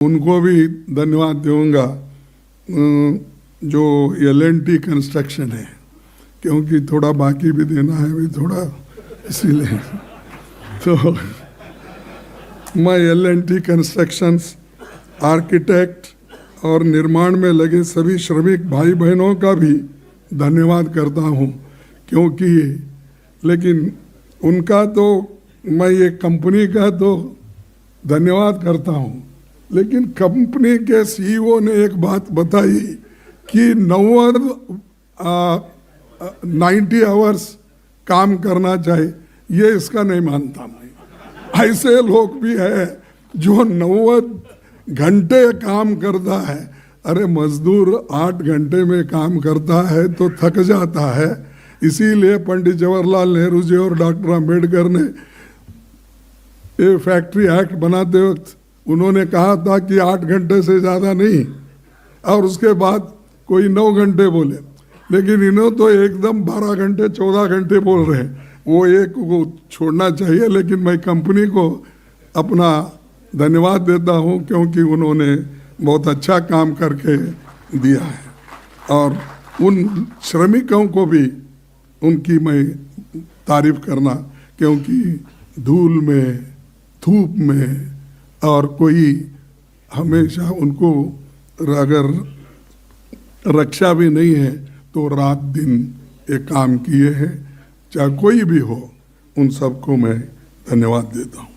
उनको भी धन्यवाद दूंगा जो L&T कंस्ट्रक्शन है, क्योंकि थोड़ा बाकी भी देना है भी थोड़ा, इसीलिए तो मैं L&T कंस्ट्रक्शंस, आर्किटेक्ट और निर्माण में लगे सभी श्रमिक भाई बहनों का भी धन्यवाद करता हूँ, क्योंकि लेकिन उनका तो मैं ये कंपनी का तो धन्यवाद करता हूँ, लेकिन कंपनी के CEO ने एक बात बताई कि 90 आवर्स काम करना चाहिए, ये इसका नहीं मानता मैं। ऐसे लोग भी है जो 90 घंटे काम करता है। अरे मजदूर 8 घंटे में काम करता है तो थक जाता है। इसीलिए पंडित जवाहरलाल नेहरू जी और डॉक्टर अंबेडकर ने ये फैक्ट्री एक्ट बनाते वक्त उन्होंने कहा था कि 8 घंटे से ज़्यादा नहीं, और उसके बाद कोई 9 घंटे बोले, लेकिन इन्हों तो एकदम 12 घंटे 14 घंटे बोल रहे हैं। वो एक को छोड़ना चाहिए, लेकिन मैं कंपनी को अपना धन्यवाद देता हूँ, क्योंकि उन्होंने बहुत अच्छा काम करके दिया है। और उन श्रमिकों को भी उनकी मैं तारीफ करना, क्योंकि धूल में धूप में और कोई हमेशा उनको अगर रक्षा भी नहीं है तो रात दिन ये काम किए हैं, चाहे कोई भी हो, उन सबको मैं धन्यवाद देता हूँ।